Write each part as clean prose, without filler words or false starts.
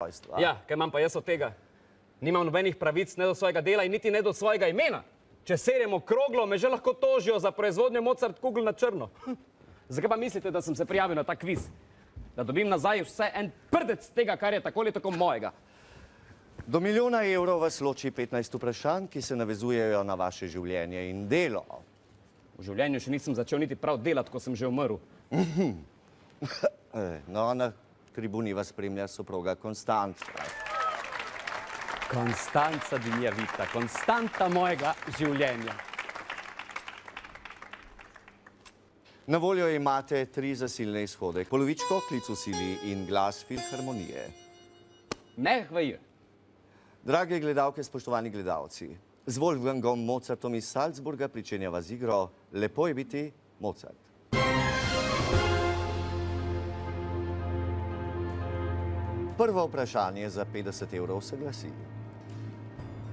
rojstva. Ja, kaj imam pa jaz od tega? Nimam nobenih pravic ne do svojega dela in niti ne do svojega imena. Če serjemo kroglo, me že lahko tožijo za proizvodnjo Mozartkugel na črno. Zakaj pa mislite, da sem se prijavil na ta kviz? Da dobim nazaj vse en prdec tega, kar je tako ali tako mojega. Do milijona evrov vas loči 15 vprašanj, ki se navezujejo na vaše življenje in delo. V življenju še nisem začel niti prav delati, ko sem že umrl. No, na tribuni vas spremlja soproga Konstanca. Konstanca Dinjavita, konstanta mojega življenja. Na voljo imate 3 zasilne izhode. Polovičko, klic v sili in glas filharmonije. Mehvej. Drage gledalke, spoštovani gledalci, z Wolfgangom Mozartom iz Salzburga pričenjava z igro Lepo je biti Mozart. Prvo vprašanje za 50 evrov se glasi.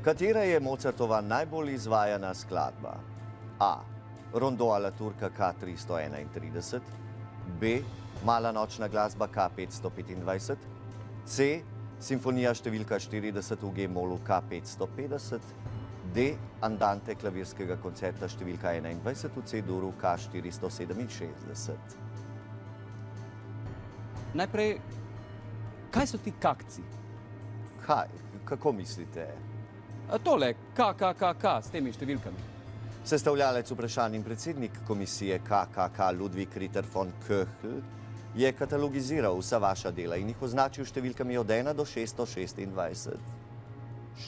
Katera je Mozartova najbolj izvajana skladba? A. Rondo alla turca K331, B. Mala nočna glasba K525, C. Simfonija številka 40 v G-molu K550, D. Andante klavirskega koncerta številka 21 v C-duru K467. Najprej, kaj so ti kakci? Kaj? Kako mislite? Tole, KKKK s temi številkami. Sestavljalec vprašanj in predsednik komisije KKK Ludwig Ritter von Köchl je katalogiziral vsa vaša dela in jih označil številkami od 1 do 626.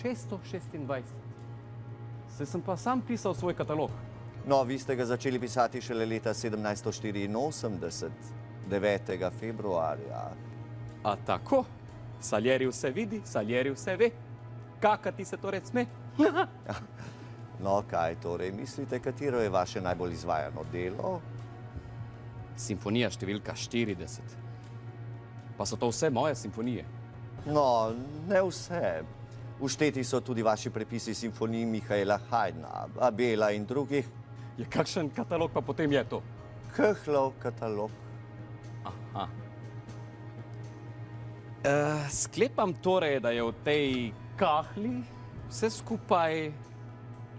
626. Saj sem pa sam pisal svoj katalog. No, vi ste ga začeli pisati šele leta 1784, 9. februarja. A tako? Salieri vse vidi, Salieri vse ve. Kakati se torej sme? No, kaj torej mislite, katero je vaše najbolj izvajano delo? Simfonija številka 40. Pa so to vse moje simfonije? No, ne vse. Všteti so tudi vaši prepisi simfonij Mihaela Haydna, Abela in drugih. Je kakšen katalog pa potem je to? Köchlov katalog. Aha. Sklepam torej, da je v tej kahli vse skupaj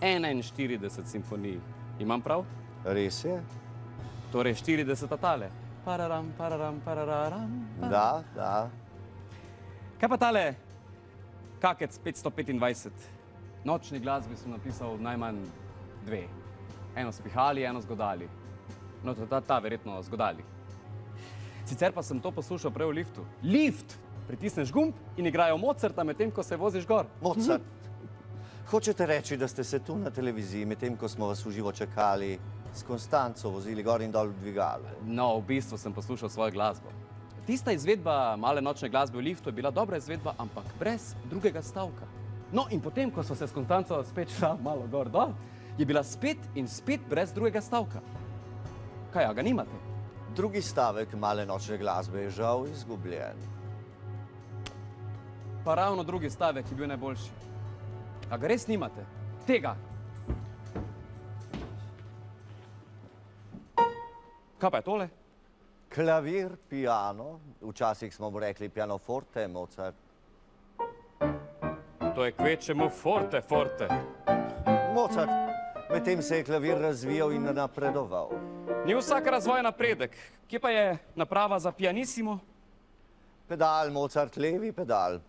41 simfonij. Imam prav? Res je? Torej 40 tale. Pararam, pararam, parararam. Da. Kaj pa tale? Kakec 525. Nočni glasbi sem napisal najmanj 2. Eno s pihali, eno z godali. No, ta verjetno z godali. Sicer pa sem to poslušal prej v liftu. Lift! Pritisneš gumb in igrajo Mozarta, medtem ko se voziš gor. Mozart. Hočete reči, da ste se tu na televiziji, medtem ko smo vas v živo čakali, s Konstanco vozili gor in dol v dvigalo? No, v bistvu sem poslušal svojo glasbo. Tista izvedba Male nočne glasbe v liftu je bila dobra izvedba, ampak brez drugega stavka. No, in potem, ko so se s Konstanco spet šla malo gor dol, je bila spet in spet brez drugega stavka. Kaj, a ga nimate? Drugi stavek Male nočne glasbe je žal izgubljen. Pa ravno drugi stavek je bil najboljši. A ga res nimate? Tega! Kaj pa je tole? Klavir, piano, včasih smo mu rekli pianoforte, Mozart. To je kvečemu forte. Mozart, medtem se je klavir razvijal in napredoval. Ni vsak razvoj napredek. Kje pa je naprava za pianissimo? Pedal, Mozart, levi pedal.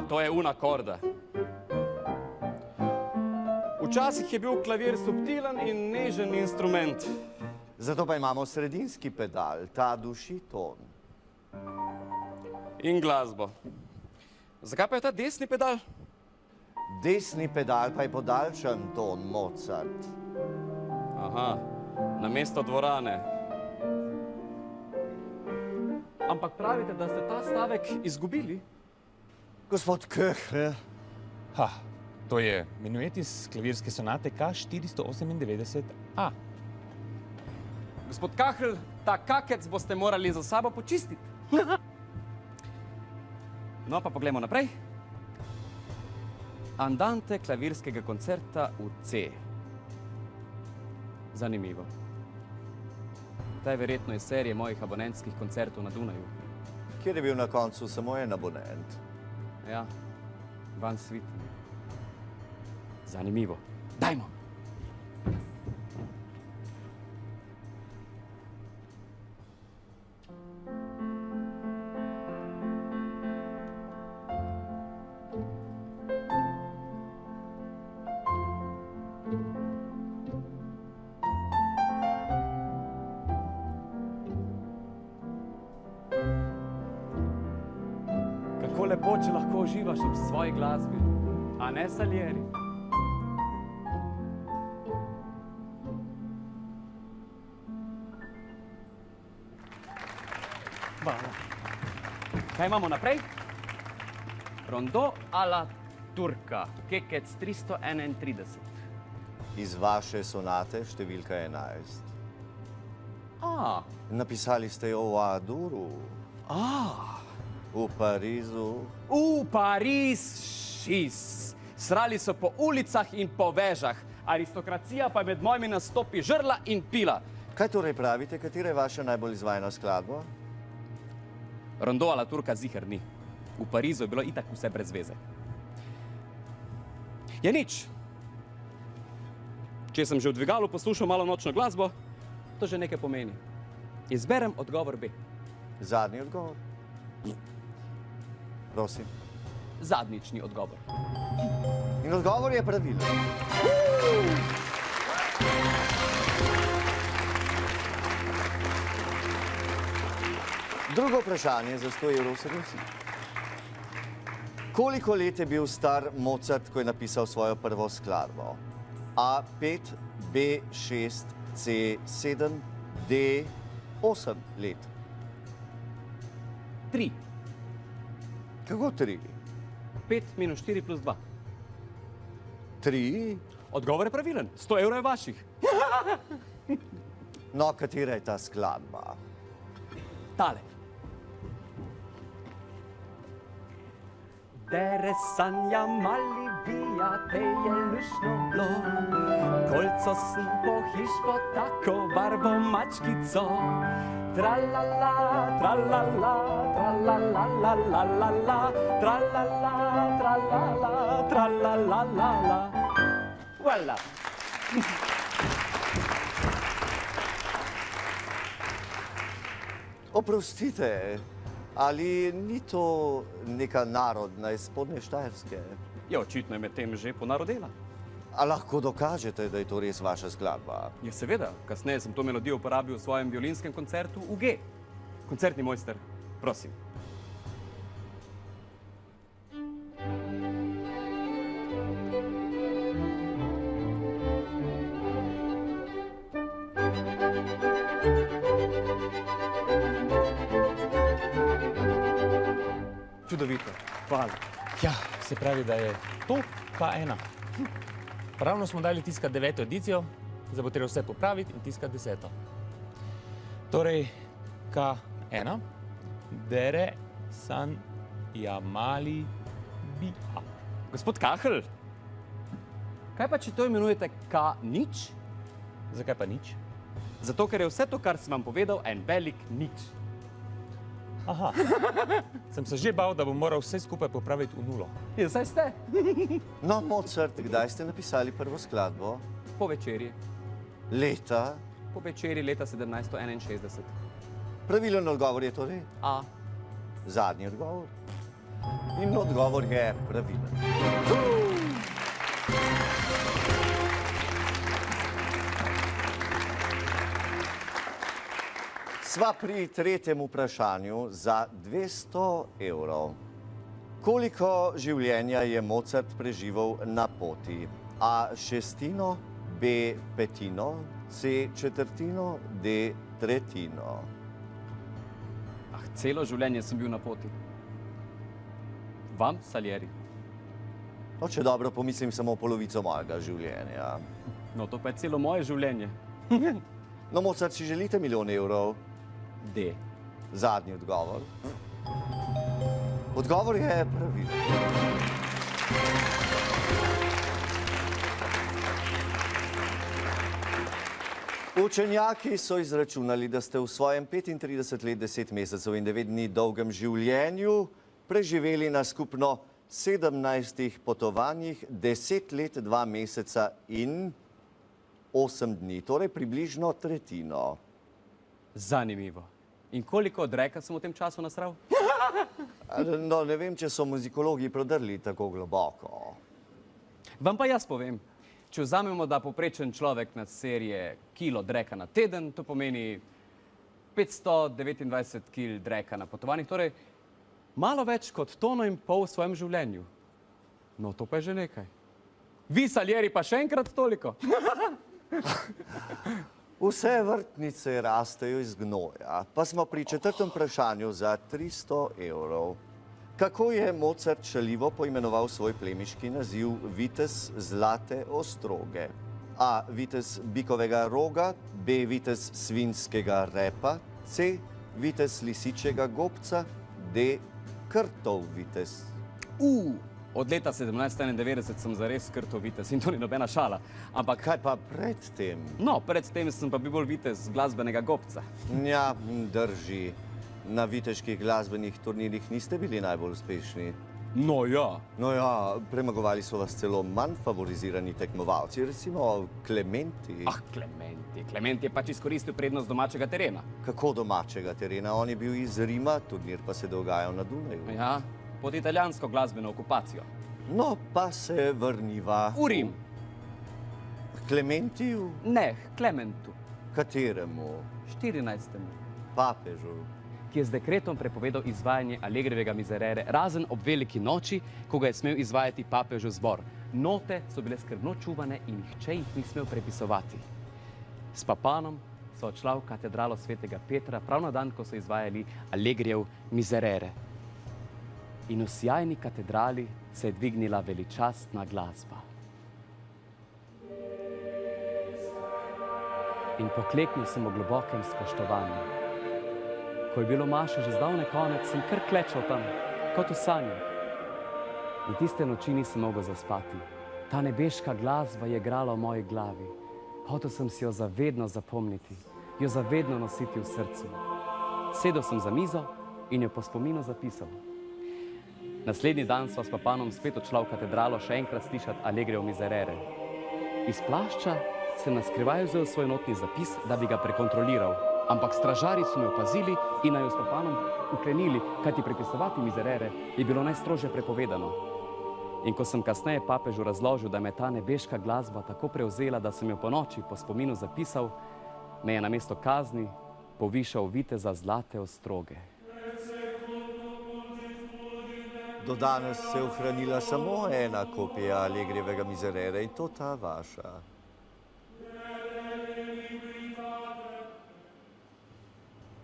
To je una korda. Včasih je bil klavir subtilen in nežen instrument. Zato pa imamo sredinski pedal, ta duši ton. In glasbo. Zakaj pa je ta desni pedal? Desni pedal pa je podaljšan ton, Mozart. Aha, namesto dvorane. Ampak pravite, da ste ta stavek izgubili? Gospod Köchl. To je menuet iz klavirske sonate K498A. Gospod Köchl, ta kakec boste morali za sabo počistiti. No, pa poglejmo naprej. Andante klavirskega koncerta v C. Zanimivo. Ta je verjetno iz serije mojih abonentskih koncertov na Dunaju, kjer je bil na koncu samo en abonent. Ja, Van Sviten. Zanimivo. Dajmo. Kako lepo, če lahko uživaš ob svoji glasbi, a ne Salieri. Hvala. Kaj imamo naprej? Rondo alla turca, kekec 331. Iz vaše sonate številka 11. Napisali ste jo v Aduru, v Parizu. V Pariz, srali so po ulicah in po vežah. Aristokracija pa je med mojimi nastopi žrla in pila. Kaj torej pravite, katera je vaša najbolj izvajana skladba? Rondo alla turca ziher ni. V Parizu je bilo itak vse brez veze. Je nič. Če sem že v dvigalu poslušal malo nočno glasbo, to že nekaj pomeni. Izberem odgovor B. Zadnji odgovor? Prosim. Zadnjični odgovor. In odgovor je pravilen. Drugo vprašanje za 100 evrov se glasi. Koliko let je bil star Mozart, ko je napisal svojo prvo skladbo? A5, B6, C7, D8 let. 3. Kako 3? 5 minus 4 plus 2. 3? Odgovor je pravilen. 100 evrov je vaših. No, katera je ta skladba? Tale. Dere sanja mali vija, te je lušno blo. Kolco sem po hišpo, tako barvo mačkico. Tralala, tralala, tralala, la la la la, tralala, tralala, tralala, la la. Voilà. Oprostite, ali ni to neka narodna iz Spodnje Štajerske? Ja, očitno je med tem že ponarodela. A lahko dokažete, da je to res vaša skladba? Ja, seveda. Kasneje sem to melodijo uporabil v svojem violinskem koncertu v G. Koncertni mojster, prosim. Čudovito. Hvala. Ja, se pravi, da je to K1. Ravno smo dali tiskati 9. edicijo, zdaj bo treba vse popraviti in tiskati 10. Torej, K1, dere san jamali biha. Gospod Kahl, kaj pa, če to imenujete K0? Zakaj pa nič? Zato, ker je vse to, kar sem vam povedal, en velik nič. Aha, sem se že bal, da bom moral vse skupaj popraviti v nulo. Ja, saj ste. No, Mozart, kdaj ste napisali prvo skladbo? Po večerji. Leta? Po večerji leta 1761. Pravilen odgovor je torej A. zadnji odgovor. In odgovor je pravilen. Sva pri tretjem vprašanju za 200 evrov. Koliko življenja je Mozart preživel na poti? A šestino, B petino, C četrtino, D tretjino. Celo življenje sem bil na poti. Vam, Salieri? No, če dobro pomislim, samo polovico mojega življenja. No, to pa je celo moje življenje. No, Mozart, si želite milijon evrov? D. Zadnji odgovor. Odgovor je pravilen. Učenjaki so izračunali, da ste v svojem 35 let, 10 mesecev in 9 dni dolgem življenju preživeli na skupno 17 potovanjih, 10 let, 2 meseca in 8 dni, torej približno tretjino. Zanimivo. In koliko odreka sem v tem času nasral? No, ne vem, če so muzikologi prodrli tako globoko. Vam pa jaz povem, če vzamemo, da povprečen človek na serije kilo dreka na teden, to pomeni 529 kil dreka na potovanjih, torej malo več kot tono in pol v svojem življenju. No, to pa je že nekaj. Vi, saljeri, pa še enkrat toliko. Vse vrtnice rastejo iz gnoja, pa smo pri 4. vprašanju za 300 evrov. Kako je Mozart šaljivo poimenoval svoj plemiški naziv vitez zlate ostroge? A. Vitez bikovega roga, B. Vitez svinjskega repa, C. Vitez lisičjega gobca, D. Krtov vitez. Od leta 1791 sem zares krtov vitez in to ni nobena šala. Ampak Kaj pa predtem? no, predtem sem pa bil bolj vitez glasbenega gobca. Ja, drži. Na viteških glasbenih turnirjih niste bili najbolj uspešni. No ja. No ja, premagovali so vas celo manj favorizirani tekmovalci, recimo Klementi. Klement je pač izkoristil prednost domačega terena. Kako domačega terena? On je bil iz Rima, turnir pa se dogajal na Dunaju. Ja, pod italijansko glasbeno okupacijo. No, pa se vrniva. V Rim. Klementiju? Ne, Klementu, Kateremu? 14. Papežu. ki je z dekretom prepovedal izvajanje Allegrivega Miserere, razen ob veliki noči, ko ga je smel izvajati papežev zbor. Note so bile skrbno čuvane in nihče jih ni smel prepisovati. S Papanom so odšla v katedralo svetega Petra prav na dan, ko so izvajali Allegrijev Miserere. In v sjajni katedrali se je dvignila veličastna glasba. In pokleknil sem v globokem spoštovanju. Ko je bilo maše že zdavnaj konec, sem kar klečal tam, kot v sanjah. In tiste noči nisem mogel zaspati. Ta nebeška glasba je igrala v moji glavi. Hotel sem si jo zavedno zapomniti, jo zavedno nositi v srcu. Sedel sem za mizo in jo po spominu zapisal. Naslednji dan sva s Papanom spet odšla v katedralo še enkrat slišati Allegrijev Miserere. Iz plašča sem na skrivaj vzel svoj notni zapis, da bi ga prekontroliral. Ampak stražarji so me opazili in naju s Papanom uklenili, kajti prepisovati Miserere je bilo najstrožje prepovedano. In ko sem kasneje papežu razložil, da me ta nebeška glasba tako prevzela, da sem jo po noči po spominu zapisal, me je namesto kazni povišal viteza zlate ostroge. Do danes se je ohranila samo ena kopija Allegrijevega Miserere in to ta vaša.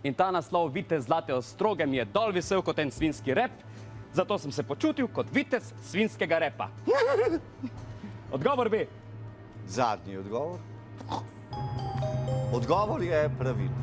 In ta naslov vitez zlate ostroge mi je dol visel kot en svinjski rep, zato sem se počutil kot vitez svinjskega repa. Odgovor B. Zadnji odgovor. Odgovor je pravilno.